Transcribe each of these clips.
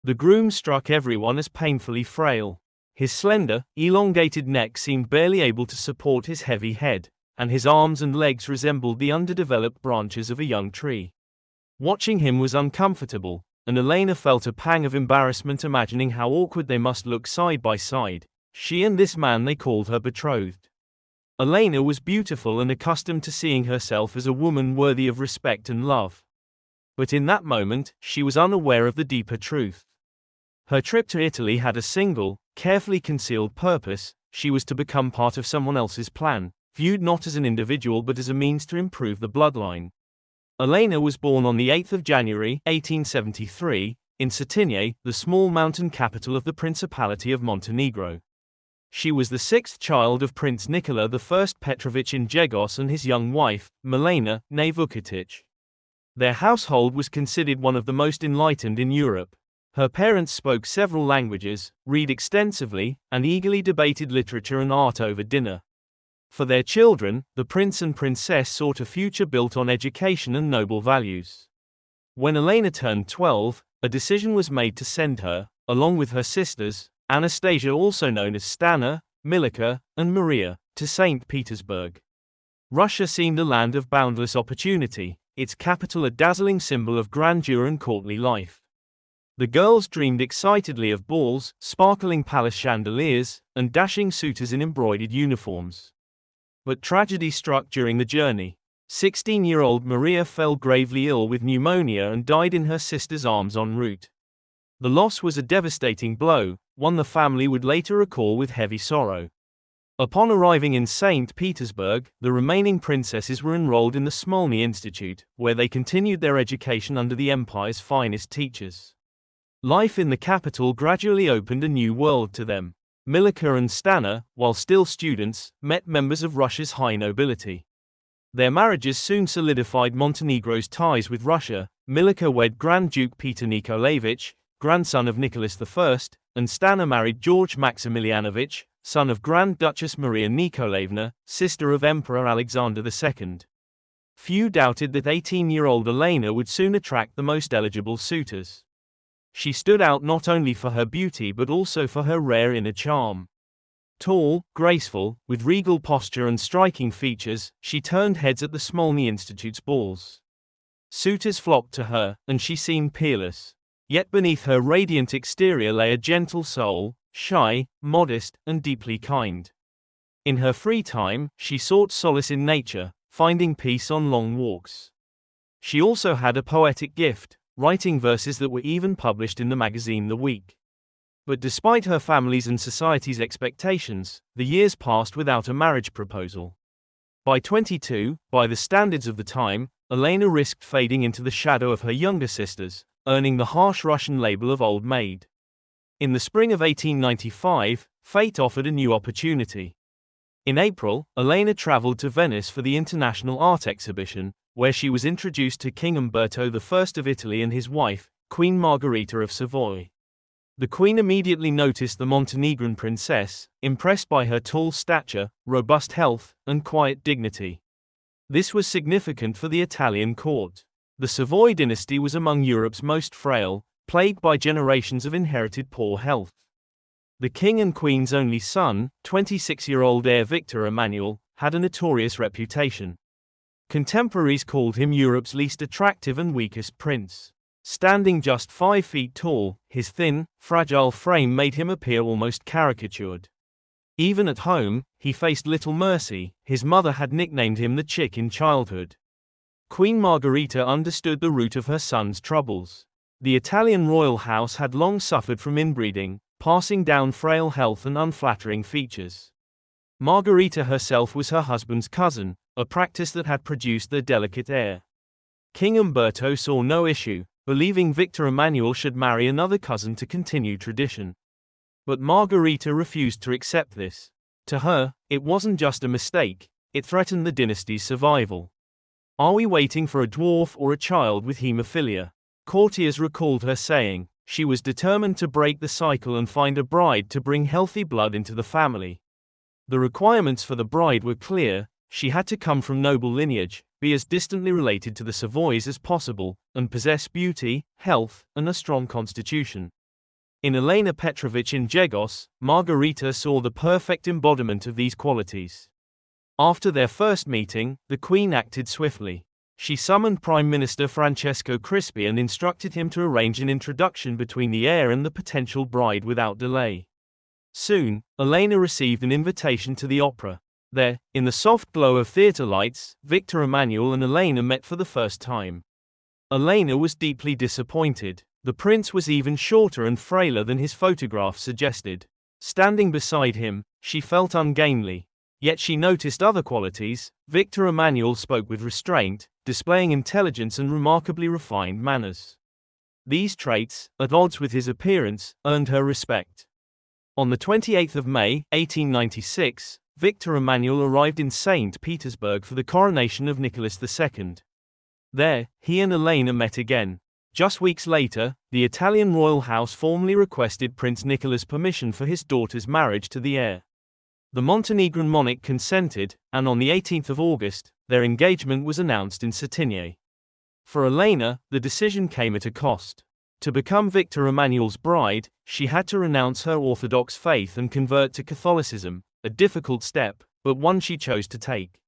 The groom struck everyone as painfully frail. His slender, elongated neck seemed barely able to support his heavy head, and his arms and legs resembled the underdeveloped branches of a young tree. Watching him was uncomfortable, and Elena felt a pang of embarrassment imagining how awkward they must look side by side, she and this man they called her betrothed. Elena was beautiful and accustomed to seeing herself as a woman worthy of respect and love. But in that moment, she was unaware of the deeper truth. Her trip to Italy had a single, carefully concealed purpose: she was to become part of someone else's plan, viewed not as an individual but as a means to improve the bloodline. Elena was born on the 8th of January, 1873, in Cetinje, the small mountain capital of the Principality of Montenegro. She was the sixth child of Prince Nikola I Petrovich Njegos and his young wife, Milena, née Vukotic. Their household was considered one of the most enlightened in Europe. Her parents spoke several languages, read extensively, and eagerly debated literature and art over dinner. For their children, the prince and princess sought a future built on education and noble values. When Elena turned 12, a decision was made to send her, along with her sisters, Anastasia, also known as Stana, Milica, and Maria, to St. Petersburg. Russia seemed a land of boundless opportunity, its capital a dazzling symbol of grandeur and courtly life. The girls dreamed excitedly of balls, sparkling palace chandeliers, and dashing suitors in embroidered uniforms. But tragedy struck during the journey. 16-year-old Maria fell gravely ill with pneumonia and died in her sister's arms en route. The loss was a devastating blow, one the family would later recall with heavy sorrow. Upon arriving in St. Petersburg, the remaining princesses were enrolled in the Smolny Institute, where they continued their education under the empire's finest teachers. Life in the capital gradually opened a new world to them. Milica and Stana, while still students, met members of Russia's high nobility. Their marriages soon solidified Montenegro's ties with Russia. Milica wed Grand Duke Peter Nikolaevich, grandson of Nicholas I, and Stana married George Maximilianovich, son of Grand Duchess Maria Nikolaevna, sister of Emperor Alexander II. Few doubted that 18-year-old Elena would soon attract the most eligible suitors. She stood out not only for her beauty but also for her rare inner charm. Tall, graceful, with regal posture and striking features, she turned heads at the Smolny Institute's balls. Suitors flocked to her, and she seemed peerless. Yet beneath her radiant exterior lay a gentle soul, shy, modest, and deeply kind. In her free time, she sought solace in nature, finding peace on long walks. She also had a poetic gift, writing verses that were even published in the magazine The Week. But despite her family's and society's expectations, the years passed without a marriage proposal. By 22, by the standards of the time, Elena risked fading into the shadow of her younger sisters, earning the harsh Russian label of old maid. In the spring of 1895, fate offered a new opportunity. In April, Elena traveled to Venice for the International Art Exhibition, where she was introduced to King Umberto I of Italy and his wife, Queen Margherita of Savoy. The queen immediately noticed the Montenegrin princess, impressed by her tall stature, robust health, and quiet dignity. This was significant for the Italian court. The Savoy dynasty was among Europe's most frail, plagued by generations of inherited poor health. The king and queen's only son, 26-year-old heir Victor Emmanuel, had a notorious reputation. Contemporaries called him Europe's least attractive and weakest prince. Standing just 5 feet tall, his thin, fragile frame made him appear almost caricatured. Even at home, he faced little mercy. His mother had nicknamed him the Chick in childhood. Queen Margherita understood the root of her son's troubles. The Italian royal house had long suffered from inbreeding, passing down frail health and unflattering features. Margherita herself was her husband's cousin, a practice that had produced their delicate heir. King Umberto saw no issue, believing Victor Emmanuel should marry another cousin to continue tradition. But Margherita refused to accept this. To her, it wasn't just a mistake, it threatened the dynasty's survival. "Are we waiting for a dwarf or a child with hemophilia?" Courtiers recalled her saying. She was determined to break the cycle and find a bride to bring healthy blood into the family. The requirements for the bride were clear: she had to come from noble lineage, be as distantly related to the Savoys as possible, and possess beauty, health, and a strong constitution. In Elena Petrovich in Jegos, Margarita saw the perfect embodiment of these qualities. After their first meeting, the queen acted swiftly. She summoned Prime Minister Francesco Crispi and instructed him to arrange an introduction between the heir and the potential bride without delay. Soon, Elena received an invitation to the opera. There, in the soft glow of theatre lights, Victor Emmanuel and Elena met for the first time. Elena was deeply disappointed. The prince was even shorter and frailer than his photograph suggested. Standing beside him, she felt ungainly. Yet she noticed other qualities. Victor Emmanuel spoke with restraint, displaying intelligence and remarkably refined manners. These traits, at odds with his appearance, earned her respect. On the 28th of May, 1896, Victor Emmanuel arrived in St. Petersburg for the coronation of Nicholas II. There, he and Elena met again. Just weeks later, the Italian royal house formally requested Prince Nicholas' permission for his daughter's marriage to the heir. The Montenegrin monarch consented, and on the 18th of August, their engagement was announced in Cetinje. For Elena, the decision came at a cost. To become Victor Emmanuel's bride, she had to renounce her Orthodox faith and convert to Catholicism, a difficult step, but one she chose to take.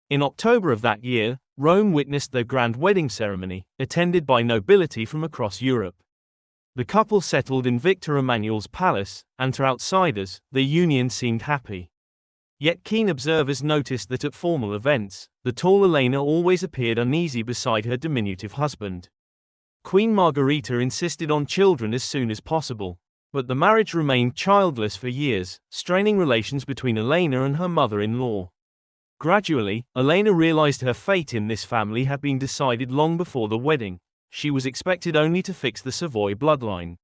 In October of that year, Rome witnessed their grand wedding ceremony, attended by nobility from across Europe. The couple settled in Victor Emmanuel's palace, and to outsiders, their union seemed happy. Yet keen observers noticed that at formal events, the tall Elena always appeared uneasy beside her diminutive husband. Queen Margarita insisted on children as soon as possible, but the marriage remained childless for years, straining relations between Elena and her mother-in-law. Gradually, Elena realized her fate in this family had been decided long before the wedding. She was expected only to fix the Savoy bloodline.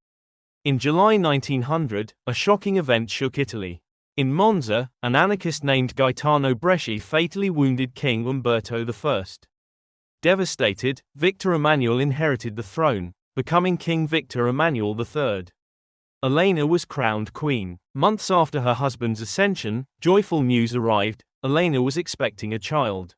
In July 1900, a shocking event shook Italy. In Monza, an anarchist named Gaetano Bresci fatally wounded King Umberto I. Devastated, Victor Emmanuel inherited the throne, becoming King Victor Emmanuel III. Elena was crowned queen. Months after her husband's ascension, joyful news arrived. Elena was expecting a child.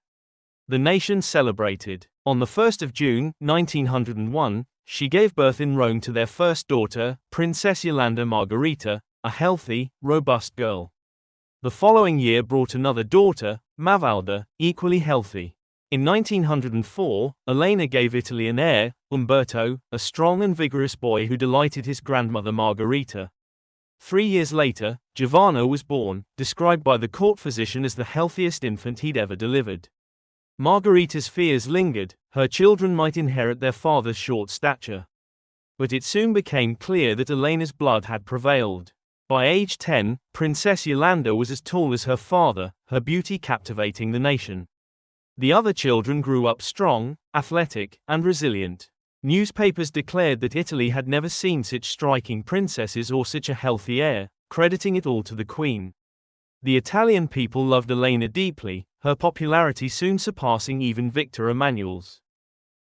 The nation celebrated. On the 1st of June, 1901, she gave birth in Rome to their first daughter, Princess Yolanda Margarita, a healthy, robust girl. The following year brought another daughter, Mavalda, equally healthy. In 1904, Elena gave Italy an heir, Umberto, a strong and vigorous boy who delighted his grandmother Margarita. 3 years later, Giovanna was born, described by the court physician as the healthiest infant he'd ever delivered. Margarita's fears lingered, her children might inherit their father's short stature. But it soon became clear that Elena's blood had prevailed. By age 10, Princess Yolanda was as tall as her father, her beauty captivating the nation. The other children grew up strong, athletic, and resilient. Newspapers declared that Italy had never seen such striking princesses or such a healthy heir, crediting it all to the queen. The Italian people loved Elena deeply, her popularity soon surpassing even Victor Emmanuel's.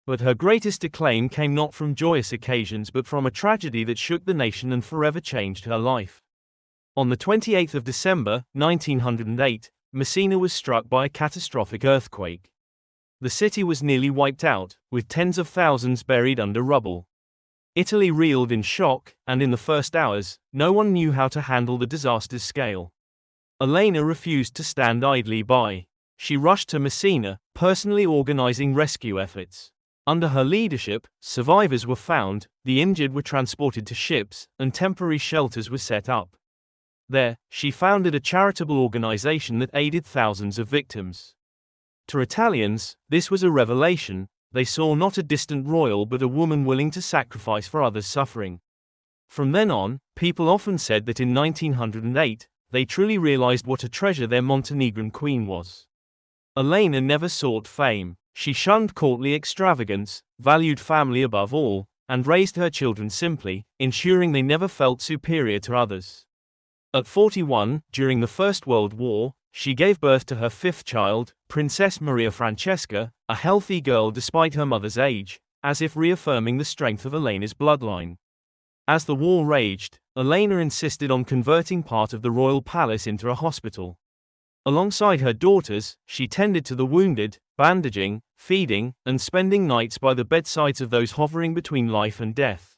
But her greatest acclaim came not from joyous occasions but from a tragedy that shook the nation and forever changed her life. On the 28th of December, 1908, Messina was struck by a catastrophic earthquake. The city was nearly wiped out, with tens of thousands buried under rubble. Italy reeled in shock, and in the first hours, no one knew how to handle the disaster's scale. Elena refused to stand idly by. She rushed to Messina, personally organizing rescue efforts. Under her leadership, survivors were found, the injured were transported to ships, and temporary shelters were set up. There, she founded a charitable organization that aided thousands of victims. To Italians, this was a revelation. They saw not a distant royal but a woman willing to sacrifice for others' suffering. From then on, people often said that in 1908, they truly realized what a treasure their Montenegrin queen was. Elena never sought fame. She shunned courtly extravagance, valued family above all, and raised her children simply, ensuring they never felt superior to others. At 41, during the First World War, she gave birth to her fifth child, Princess Maria Francesca, a healthy girl despite her mother's age, as if reaffirming the strength of Elena's bloodline. As the war raged, Elena insisted on converting part of the royal palace into a hospital. Alongside her daughters, she tended to the wounded, bandaging, feeding, and spending nights by the bedsides of those hovering between life and death.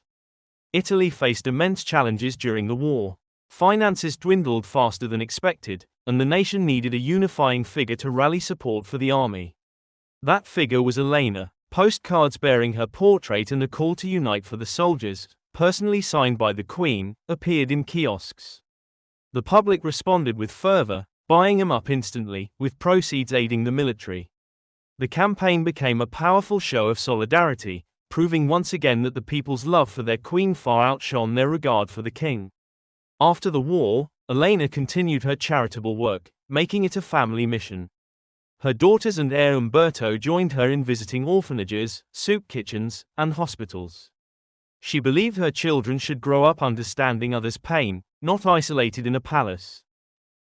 Italy faced immense challenges during the war. Finances dwindled faster than expected, and the nation needed a unifying figure to rally support for the army. That figure was Elena. Postcards bearing her portrait and a call to unite for the soldiers, personally signed by the Queen, appeared in kiosks. The public responded with fervor, buying them up instantly, with proceeds aiding the military. The campaign became a powerful show of solidarity, proving once again that the people's love for their queen far outshone their regard for the king. After the war, Elena continued her charitable work, making it a family mission. Her daughters and heir Umberto joined her in visiting orphanages, soup kitchens, and hospitals. She believed her children should grow up understanding others' pain, not isolated in a palace.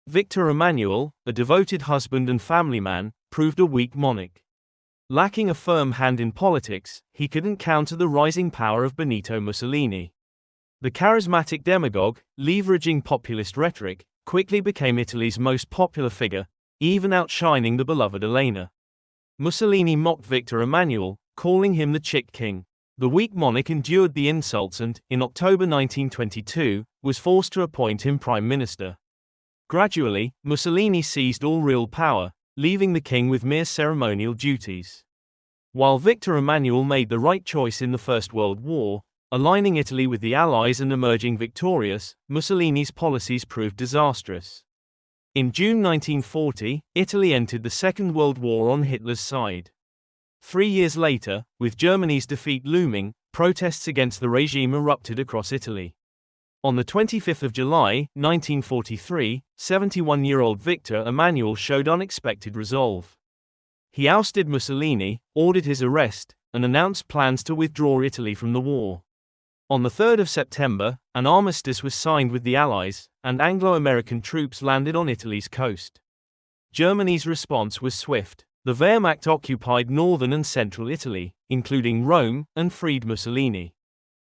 Victor Emmanuel, a devoted husband and family man, proved a weak monarch. Lacking a firm hand in politics, he couldn't counter the rising power of Benito Mussolini. The charismatic demagogue, leveraging populist rhetoric, quickly became Italy's most popular figure, even outshining the beloved Elena. Mussolini mocked Victor Emmanuel, calling him the chick king. The weak monarch endured the insults and, in October 1922, was forced to appoint him prime minister. Gradually, Mussolini seized all real power, leaving the king with mere ceremonial duties. While Victor Emmanuel made the right choice in the First World War, aligning Italy with the Allies and emerging victorious, Mussolini's policies proved disastrous. In June 1940, Italy entered the Second World War on Hitler's side. 3 years later, with Germany's defeat looming, protests against the regime erupted across Italy. On the 25th of July, 1943, 71-year-old Victor Emmanuel showed unexpected resolve. He ousted Mussolini, ordered his arrest, and announced plans to withdraw Italy from the war. On the 3rd of September, an armistice was signed with the Allies, and Anglo-American troops landed on Italy's coast. Germany's response was swift. The Wehrmacht occupied northern and central Italy, including Rome, and freed Mussolini.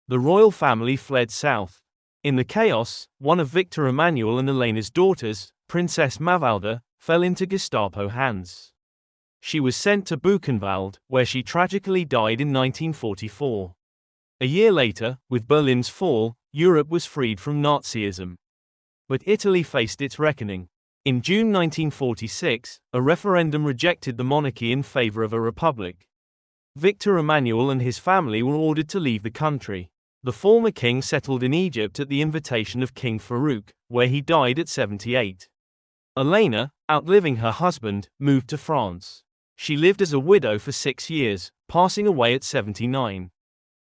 The royal family fled south. In the chaos, one of Victor Emmanuel and Elena's daughters, Princess Mafalda, fell into Gestapo hands. She was sent to Buchenwald, where she tragically died in 1944. A year later, with Berlin's fall, Europe was freed from Nazism. But Italy faced its reckoning. In June 1946, a referendum rejected the monarchy in favor of a republic. Victor Emmanuel and his family were ordered to leave the country. The former king settled in Egypt at the invitation of King Farouk, where he died at 78. Elena, outliving her husband, moved to France. She lived as a widow for 6 years, passing away at 79.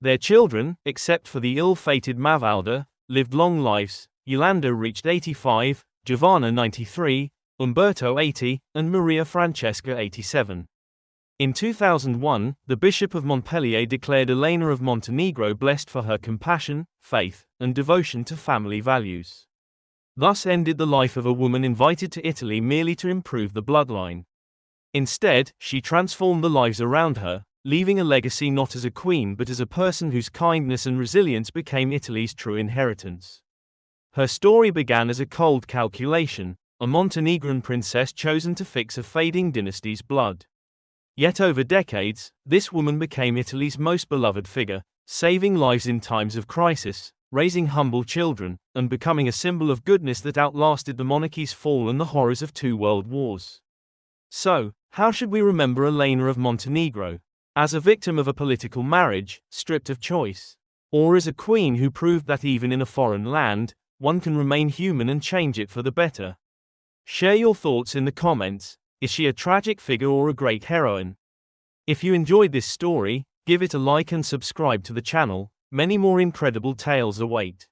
Their children, except for the ill-fated Mafalda, lived long lives. Yolanda reached 85, Giovanna 93, Umberto 80, and Maria Francesca 87. In 2001, the Bishop of Montpellier declared Elena of Montenegro blessed for her compassion, faith, and devotion to family values. Thus ended the life of a woman invited to Italy merely to improve the bloodline. Instead, she transformed the lives around her, leaving a legacy not as a queen but as a person whose kindness and resilience became Italy's true inheritance. Her story began as a cold calculation, a Montenegrin princess chosen to fix a fading dynasty's blood. Yet over decades, this woman became Italy's most beloved figure, saving lives in times of crisis, raising humble children, and becoming a symbol of goodness that outlasted the monarchy's fall and the horrors of 2 world wars. So, how should we remember Elena of Montenegro? As a victim of a political marriage, stripped of choice? Or as a queen who proved that even in a foreign land, one can remain human and change it for the better? Share your thoughts in the comments. Is she a tragic figure or a great heroine? If you enjoyed this story, give it a like and subscribe to the channel. Many more incredible tales await.